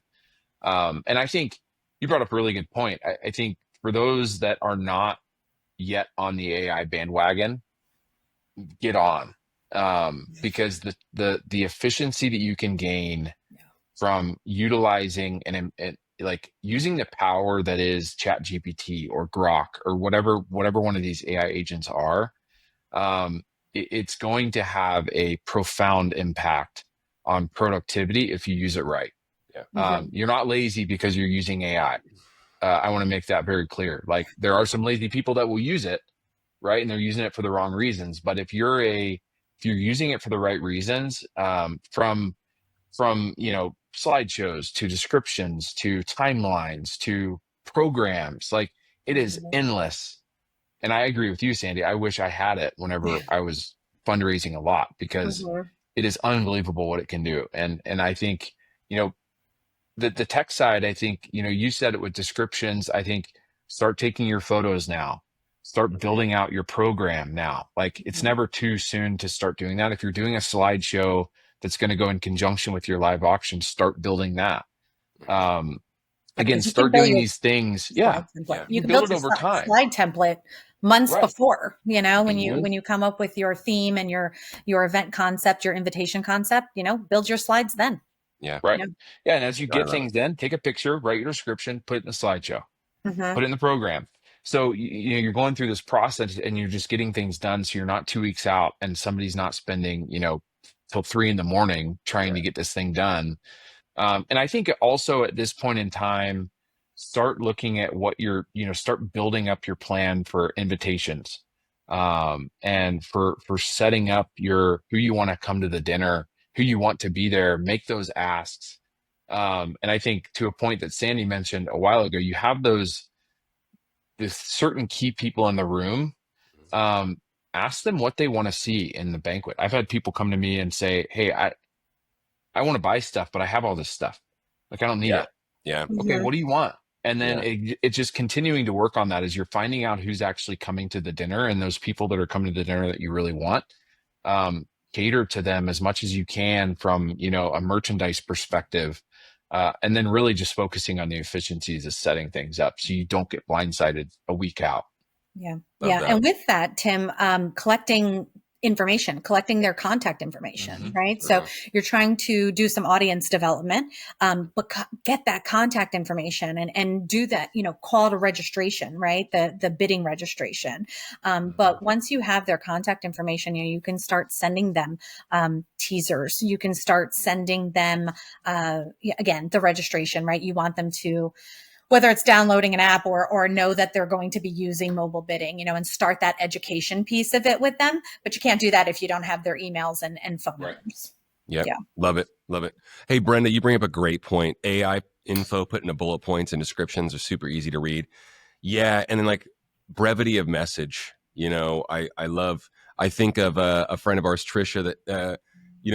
And I think you brought up a really good point. I think for those that are not yet on the AI bandwagon, get on, because the efficiency that you can gain from utilizing and like using the power that is Chat GPT or Grok or whatever one of these AI agents are, it's going to have a profound impact on productivity if you use it right. You're not lazy because you're using AI. I want to make that very clear. Like, there are some lazy people that will use it, right, and they're using it for the wrong reasons. But if you're using it for the right reasons, from slideshows to descriptions to timelines to programs, like, it is endless. And I agree with you, Sandy. I wish I had it whenever I was fundraising a lot, because it is unbelievable what it can do. And I think, the tech side, I think, you said it with descriptions. I think start taking your photos now. Start building out your program now. Like, it's never too soon to start doing that. If you're doing a slideshow that's going to go in conjunction with your live auction, start building that. Again, start doing these things. You can build build it over time. Slide template months before, when you come up with your theme and your event concept, your invitation concept, build your slides then. Right. And as you get things in, take a picture, write your description, put it in the slideshow, put it in the program. So you're going through this process and you're just getting things done. So you're not 2 weeks out and somebody's not spending, till 3 a.m. trying to get this thing done. And I think also at this point in time, start looking at what start building up your plan for invitations, and for setting up who you want to come to the dinner, who you want to be there, make those asks. And I think, to a point that Sandy mentioned a while ago, you have this certain key people in the room. Ask them what they want to see in the banquet. I've had people come to me and say, hey, I want to buy stuff, but I have all this stuff. Like, I don't need it. Okay, what do you want? And then it's just continuing to work on that as you're finding out who's actually coming to the dinner, and those people that are coming to the dinner that you really want, cater to them as much as you can from, a merchandise perspective. And then really just focusing on the efficiencies of setting things up so you don't get blindsided a week out. Yeah. And with that, Tim, collecting their contact information, right? So you're trying to do some audience development, but get that contact information and do that, call to registration, right? The bidding registration. But once you have their contact information, you can start sending them teasers. You can start sending them, again, the registration, right? You want them to, whether it's downloading an app or know that they're going to be using mobile bidding, and start that education piece of it with them. But you can't do that if you don't have their emails and phone numbers. Yep. Yeah. Love it. Hey, Brenda, you bring up a great point. AI info put into bullet points and descriptions are super easy to read. Yeah. And then, like, brevity of message, I think of a friend of ours, Trisha, that,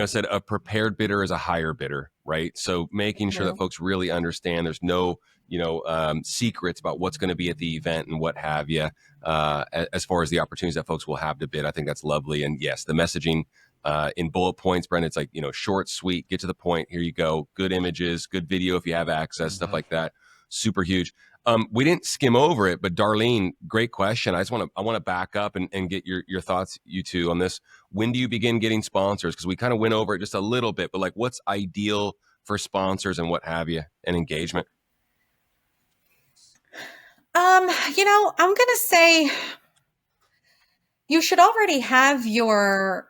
said a prepared bidder is a higher bidder, right? So making sure that folks really understand there's no, secrets about what's going to be at the event and what have you, as far as the opportunities that folks will have to bid. I think that's lovely. And yes, the messaging in bullet points. Brenda, it's like, short, sweet, get to the point. Here you go. Good images, good video if you have access, stuff like that. Super huge. We didn't skim over it, but Darlene, great question. I want to back up and get your thoughts, you two, on this. When do you begin getting sponsors? Because we kind of went over it just a little bit, but like, what's ideal for sponsors and what have you, and engagement? I'm going to say you should already have your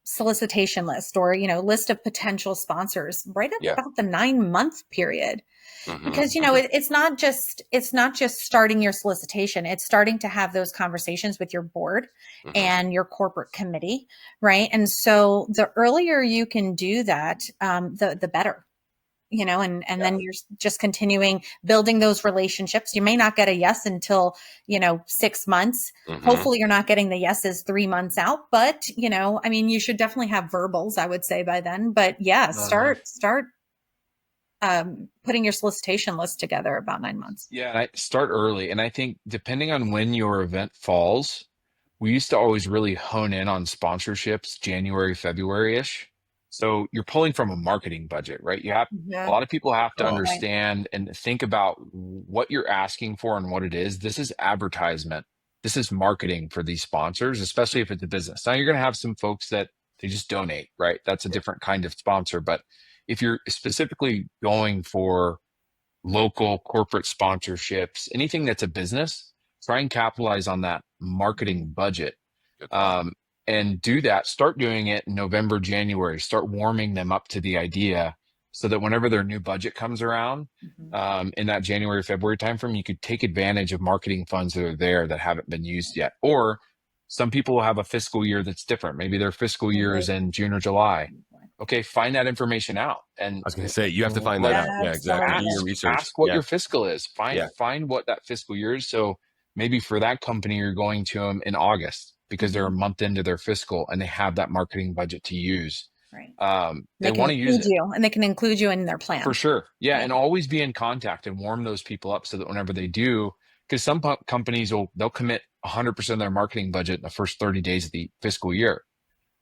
solicitation list or, list of potential sponsors right at about the 9-month period. Because, it's not just starting your solicitation. It's starting to have those conversations with your board and your corporate committee. Right. And so the earlier you can do that, the better. And then you're just continuing building those relationships. You may not get a yes until, 6 months. Hopefully you're not getting the yeses 3 months out, but, you should definitely have verbals, I would say, by then. But start putting your solicitation list together about 9 months. Yeah, I start early. And I think depending on when your event falls, we used to always really hone in on sponsorships January, February-ish. So you're pulling from a marketing budget, right? A lot of people have to understand and think about what you're asking for and what it is. This is advertisement. This is marketing for these sponsors, especially if it's a business. Now you're going to have some folks that they just donate, right? That's a different kind of sponsor. But if you're specifically going for local corporate sponsorships, anything that's a business, try and capitalize on that marketing budget. And do that. Start doing it in November, January. Start warming them up to the idea so that whenever their new budget comes around in that January, February timeframe, you could take advantage of marketing funds that are there that haven't been used yet. Or some people will have a fiscal year that's different. Maybe their fiscal year is in June or July. Okay, find that information out. And I was going to say, you have to find that out. Yeah, exactly. Do your research. Ask what your fiscal is. Find what that fiscal year is. So maybe for that company, you're going to them in August because they're a month into their fiscal and they have that marketing budget to use. Right. They want to use it. And they can include you in their plan. For sure. Yeah. And always be in contact and warm those people up so that whenever they do, because some companies they'll commit 100% of their marketing budget in the first 30 days of the fiscal year.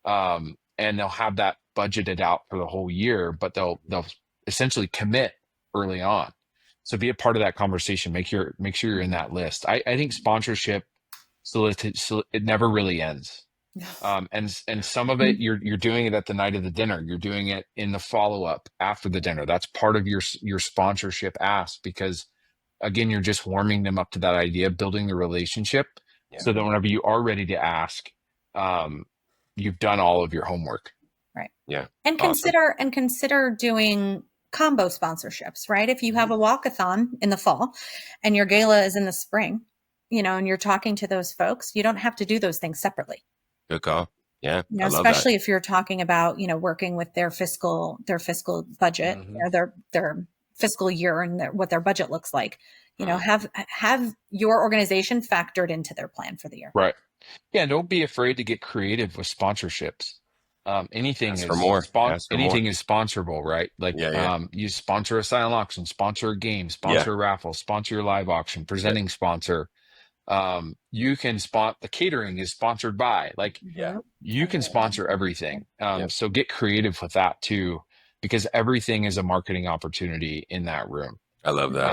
And they'll have that budgeted out for the whole year, but they'll essentially commit early on. So be a part of that conversation. Make sure you're in that list. I think sponsorship, it never really ends. And some of it, you're doing it at the night of the dinner. You're doing it in the follow-up after the dinner. That's part of your sponsorship ask, because again, you're just warming them up to that idea, building the relationship so that whenever you are ready to ask, you've done all of your homework. Right. Yeah. And consider doing combo sponsorships, right? If you have a walkathon in the fall and your gala is in the spring, and you're talking to those folks, you don't have to do those things separately. Good call. Yeah. Especially if you're talking about, working with their fiscal budget or their fiscal year and what their budget looks like, have your organization factored into their plan for the year. Right. Yeah. Don't be afraid to get creative with sponsorships. Anything is sponsorable, right? Like, you sponsor a silent auction, sponsor a game, sponsor a raffle, sponsor your live auction, presenting sponsor. You can the catering is sponsored by, like, you can sponsor everything. So get creative with that too, because everything is a marketing opportunity in that room. I love that.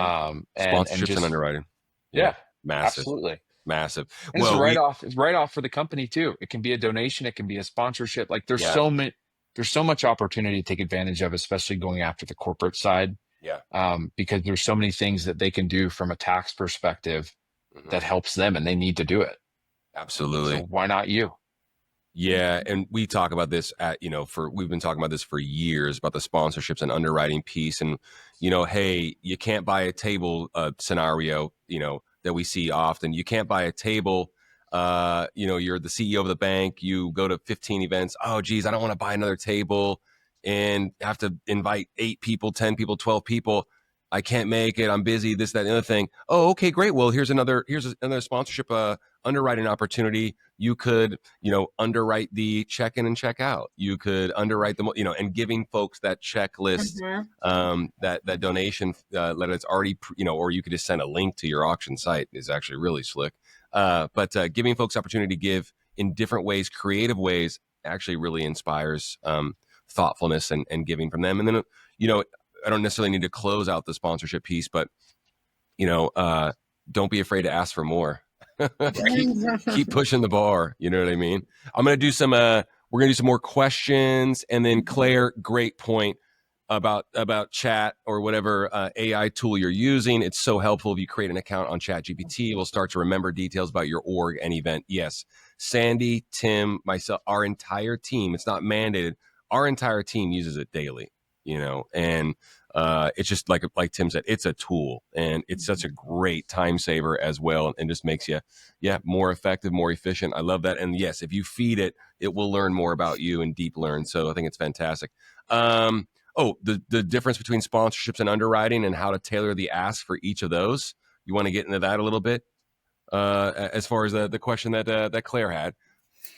Sponsorships and underwriting. Yeah. Massive. Absolutely. Massive. And it's write off for the company too. It can be a donation. It can be a sponsorship. Like there's so much opportunity to take advantage of, especially going after the corporate side. Yeah. Because there's so many things that they can do from a tax perspective that helps them, and they need to do it. Absolutely. So why not you? Yeah. And we talk about this we've been talking about this for years, about the sponsorships and underwriting piece. And, hey, you can't buy a table scenario, that we see often. You can't buy a table. You're the CEO of the bank. You go to 15 events. Oh, geez, I don't want to buy another table and have to invite 8 people, 10 people, 12 people. I can't make it. I'm busy. This, that, and the other thing. Oh, okay, great. Well, here's another sponsorship underwriting opportunity. You could, underwrite the check-in and check-out. You could underwrite them, and giving folks that checklist, that donation letter that's already, or you could just send a link to your auction site is actually really slick. But giving folks opportunity to give in different ways, creative ways, actually really inspires thoughtfulness and giving from them. And then, I don't necessarily need to close out the sponsorship piece, but don't be afraid to ask for more. keep pushing the bar. You know what I mean? I'm gonna do some. We're gonna do some more questions, and then Claire, great point about chat or whatever AI tool you're using. It's so helpful if you create an account on ChatGPT. We'll start to remember details about your org and event. Yes, Sandy, Tim, myself, our entire team. It's not mandated. Our entire team uses it daily. And it's just like Tim said, it's a tool, and it's such a great time saver as well, and just makes you, more effective, more efficient. I love that. And yes, if you feed it, it will learn more about you and deep learn. So I think it's fantastic. The difference between sponsorships and underwriting and how to tailor the ask for each of those. You want to get into that a little bit? As far as the question that Claire had,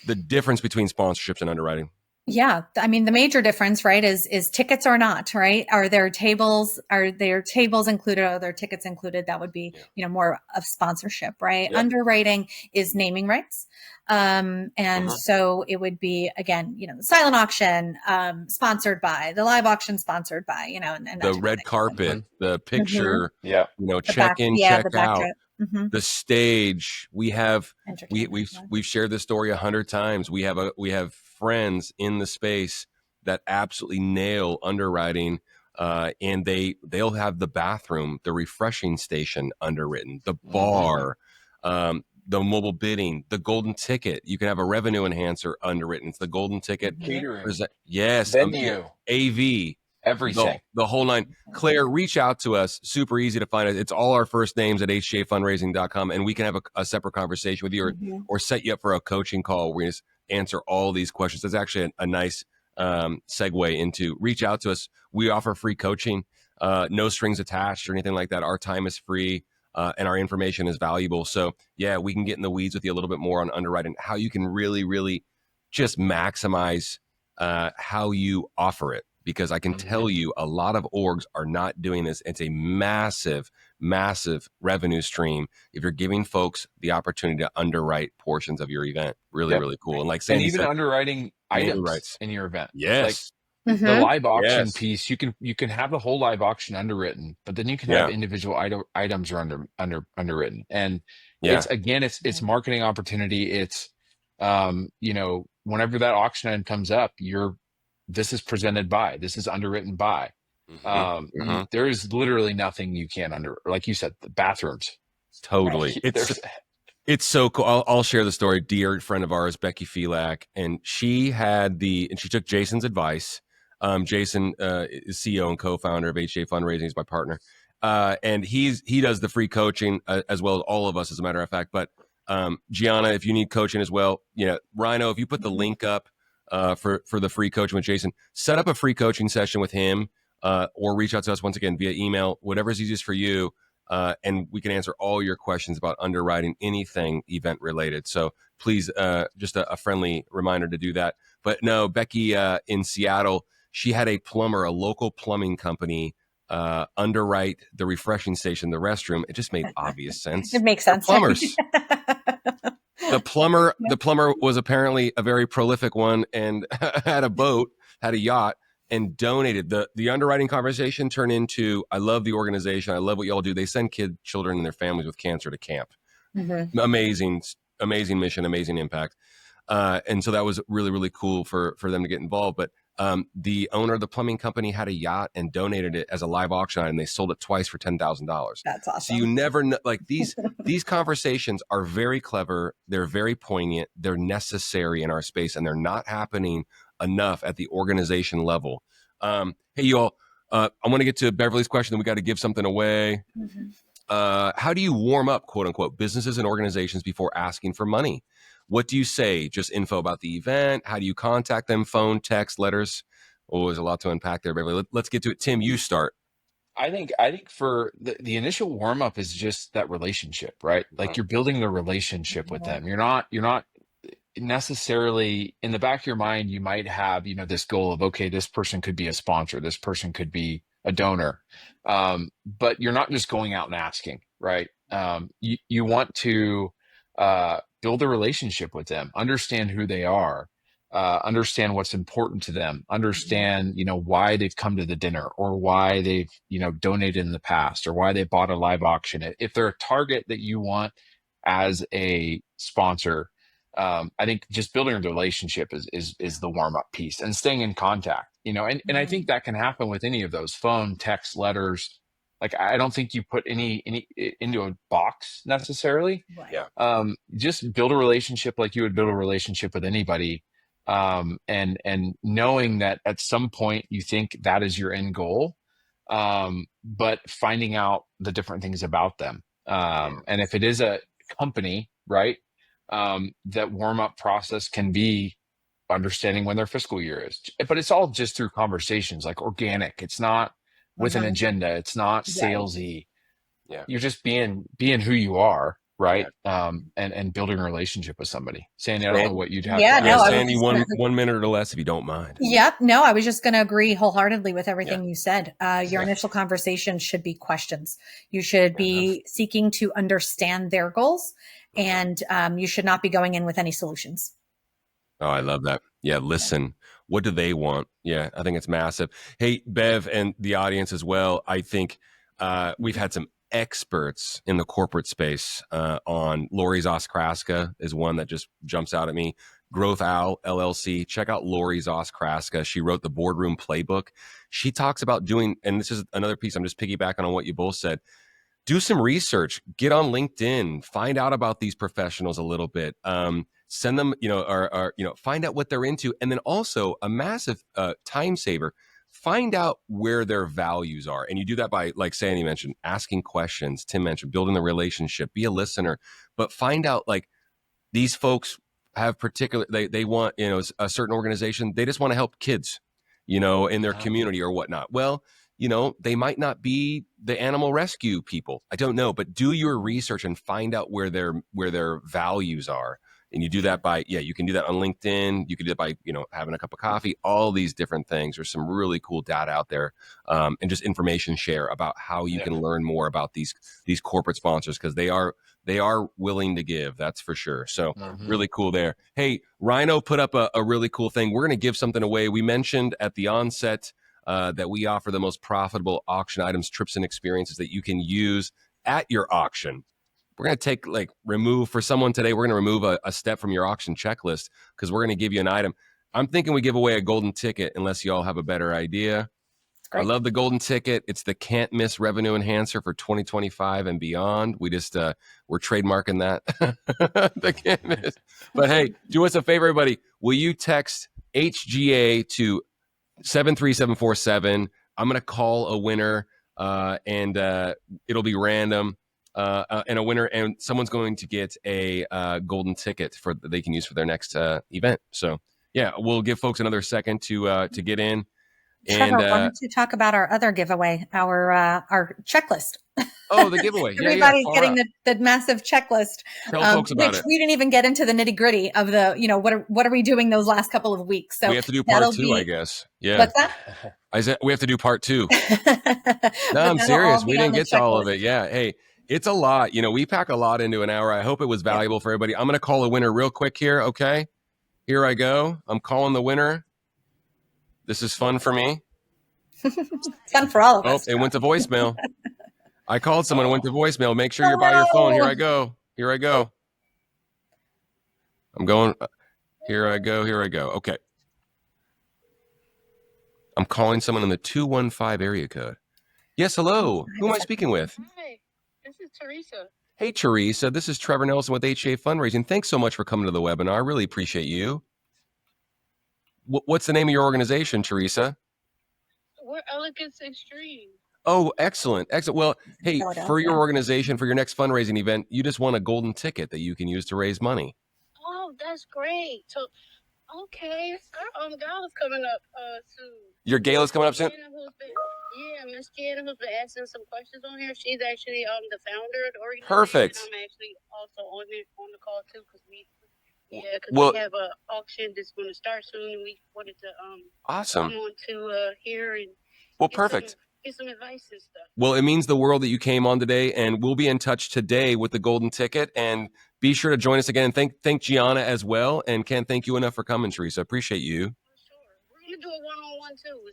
the difference between sponsorships and underwriting. Yeah. I mean, the major difference, right, is tickets or not, right? Are there tables included? Are there tickets included? That would be, more of sponsorship, right? Yep. Underwriting is naming rights. So it would be, again, the silent auction, sponsored by, the live auction sponsored by, and the red carpet, the picture, check in, check out. The stage. We've shared this story 100 times. We have friends in the space that absolutely nail underwriting, and they'll have the bathroom, the refreshing station underwritten, the bar, the mobile bidding, the golden ticket. You can have a revenue enhancer underwritten. It's the golden ticket. Catering. Yes. Venue. AV. Everything. The whole nine. Claire, reach out to us. Super easy to find it. It's all our first names at hjfundraising.com, and we can have a separate conversation with you or set you up for a coaching call where we just answer all these questions. That's actually a nice segue into reach out to us. We offer free coaching, no strings attached or anything like that. Our time is free, and our information is valuable. So we can get in the weeds with you a little bit more on underwriting, how you can really, really just maximize how you offer it. Because I can tell you a lot of orgs are not doing this. It's a massive, massive revenue stream if you're giving folks the opportunity to underwrite portions of your event. Really, really cool. And like Sandy even said, underwriting items in your event. Yes. Like the live auction piece, you can have the whole live auction underwritten, but then you can have individual items are underwritten. And it's marketing opportunity. It's whenever that auction item comes up, this is presented by, this is underwritten by. There is literally nothing you can't like you said, the bathrooms. Totally. Right? It's so cool. I'll share the story. Dear friend of ours, Becky Felak, and she took Jason's advice. Jason is CEO and co-founder of HJ Fundraising. He's my partner. And he does the free coaching as well as all of us, as a matter of fact. But Gianna, if you need coaching as well, Rhino, if you put the link up, for the free coaching with Jason, set up a free coaching session with him, or reach out to us once again via email, whatever's easiest for you. And we can answer all your questions about underwriting, anything event related. So please, just a friendly reminder to do that. But no, Becky, in Seattle, she had a local plumbing company, underwrite the refreshing station, the restroom. It just made obvious sense. It makes sense. They're plumbers. The plumber was apparently a very prolific one and had a yacht, and donated. The underwriting conversation turned into, I love the organization. I love what y'all do. They send children and their families with cancer to camp. Amazing mission, amazing impact. And so that was really, really cool for them to get involved. But the owner of the plumbing company had a yacht and donated it as a live auction item. They sold it twice for $10,000. That's awesome. So you never know, like these conversations are very clever. They're very poignant. They're necessary in our space, and they're not happening enough at the organization level. Hey, you all, I want to get to Beverly's question, then we got to give something away. How do you warm up, quote unquote, businesses and organizations before asking for money? What do you say? Just info about the event? How do you contact them? Phone, text, letters? Oh, there's a lot to unpack there, Beverly. Let's get to it. Tim, you start. I think for the initial warm up is just that relationship, right? Like you're building the relationship with them. You're not necessarily in the back of your mind. You might have, this goal of, okay, this person could be a sponsor. This person could be a donor. But you're not just going out and asking, right? You want to, build a relationship with them, understand who they are, understand what's important to them, understand, why they've come to the dinner, or why they've, donated in the past, or why they bought a live auction. If they're a target that you want as a sponsor, I think just building a relationship is the warm up piece, and staying in contact, and I think that can happen with any of those: phone, text, letters. Like, I don't think you put any into a box necessarily. Right. Yeah. Just build a relationship like you would build a relationship with anybody. And knowing that at some point you think that is your end goal, but finding out the different things about them. And if it is a company, right, that warm up process can be understanding when their fiscal year is, but it's all just through conversations, like organic. It's not with an agenda. It's not salesy. Yeah. You're just being who you are. Right. And building a relationship with somebody. Sandy, I don't know what you'd have to add. No, Sandy, one minute or less, if you don't mind. Yep. No, I was just going to agree wholeheartedly with everything you said. Your initial conversation should be questions. You should be seeking to understand their goals, and you should not be going in with any solutions. Oh, I love that. Yeah. Listen, what do they want? Yeah. I think it's massive. Hey, Bev, and the audience as well. I think we've had some experts in the corporate space on. Lori Zoskraska is one that just jumps out at me. Growth Owl LLC. Check out Lori Zoskraska. She wrote the Boardroom Playbook. She talks about doing, and this is another piece, I'm just piggybacking on what you both said. Do some research, get on LinkedIn, find out about these professionals a little bit. Send them, or find out what they're into. And then also a massive time saver, find out where their values are. And you do that by, like Sandy mentioned, asking questions. Tim mentioned building the relationship, be a listener, but find out, like, these folks have particular, they want, a certain organization. They just want to help kids, in their community or whatnot. Well, they might not be the animal rescue people. I don't know, but do your research and find out where their values are. And you do that by, you can do that on LinkedIn. You can do it by, having a cup of coffee, all these different things. There's some really cool data out there, and just information share about how you can learn more about these corporate sponsors, because they are willing to give. That's for sure. So really cool there. Hey, Rhino put up a really cool thing. We're going to give something away. We mentioned at the onset that we offer the most profitable auction items, trips, and experiences that you can use at your auction. We're going to remove for someone today. We're going to remove a step from your auction checklist, because we're going to give you an item. I'm thinking we give away a golden ticket, unless you all have a better idea. I love the golden ticket. It's the can't miss revenue enhancer for 2025 and beyond. We just, we're trademarking that. The can't miss. But hey, do us a favor, everybody. Will you text HGA to 73747? I'm going to call a winner, and it'll be random. And a winner, and someone's going to get a golden ticket that they can use for their next event. So yeah, we'll give folks another second to get in. Trevor, why don't you talk about our other giveaway, our checklist? Oh, the giveaway. Everybody's getting the massive checklist. Tell folks about it. We didn't even get into the nitty gritty of the, what are we doing those last couple of weeks? So we have to do part two, I guess. Yeah. What's that? We have to do part two. No, I'm serious. We didn't get to all of it. Yeah. Hey, it's a lot. We pack a lot into an hour. I hope it was valuable for everybody. I'm going to call a winner real quick here. Okay. Here I go. I'm calling the winner. This is fun for me. Fun for all of us. Oh, it went to voicemail. I called someone. It went to voicemail. Make sure you're by your phone. Here I go. I'm going. Here I go. Okay. I'm calling someone in the 215 area code. Yes, hello. Who am I speaking with? Hi, this is Teresa. Hey, Teresa. This is Trevor Nelson with HA Fundraising. Thanks so much for coming to the webinar. I really appreciate you. What's the name of your organization, Teresa? We're Elegance Extreme. Oh, excellent. Well, hey, for your organization, for your next fundraising event, you just won a golden ticket that you can use to raise money. Oh, that's great. So, okay, our gala's coming up soon. Your gala's coming up soon? Miss Jana, who's been asking some questions on here. She's actually the founder of the organization. Perfect. I'm actually also on the call too, because we have an auction that's going to start soon, and we wanted to awesome. come on to here and perfect. Get some advice and stuff. Well, it means the world that you came on today, and we'll be in touch today with the golden ticket. And be sure to join us again. Thank Gianna as well. And can't thank you enough for coming, Teresa. Appreciate you. Sure. We're going to do a one-on-one too.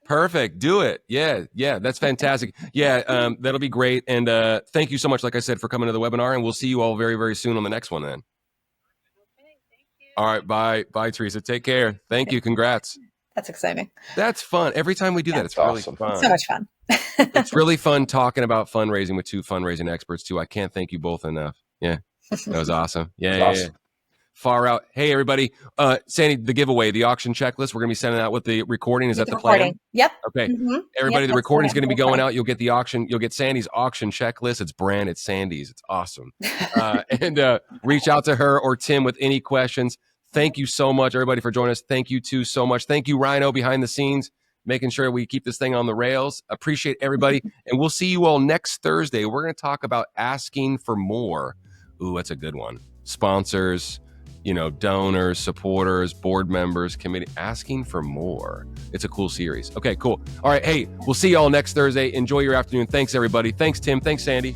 Perfect. Do it. Yeah. That's fantastic. Yeah, that'll be great. And thank you so much, like I said, for coming to the webinar. And we'll see you all very, very soon on the next one then. Okay, thank you. All right. Bye. Bye, Teresa. Take care. Thank you. Congrats. That's exciting. That's fun. Every time we do that, it's really awesome. fun. So much fun. It's really fun talking about fundraising with two fundraising experts too. I can't thank you both enough. Yeah. That was awesome. Yeah. Awesome. Far out. Hey, everybody. Sandy, the giveaway, the auction checklist, we're going to be sending out with the recording. Is that the plan? Yep. Okay. Mm-hmm. Everybody, the recording is going to be going out. You'll get the auction. You'll get Sandy's auction checklist. It's brand. It's Sandy's. It's awesome. And reach out to her or Tim with any questions. Thank you so much, everybody, for joining us. Thank you, too, so much. Thank you, Rhino, behind the scenes, making sure we keep this thing on the rails. Appreciate everybody. And we'll see you all next Thursday. We're going to talk about asking for more. Ooh, that's a good one. Sponsors, donors, supporters, board members, committee, asking for more. It's a cool series. Okay, cool. All right. Hey, we'll see y'all next Thursday. Enjoy your afternoon. Thanks, everybody. Thanks, Tim. Thanks, Sandy.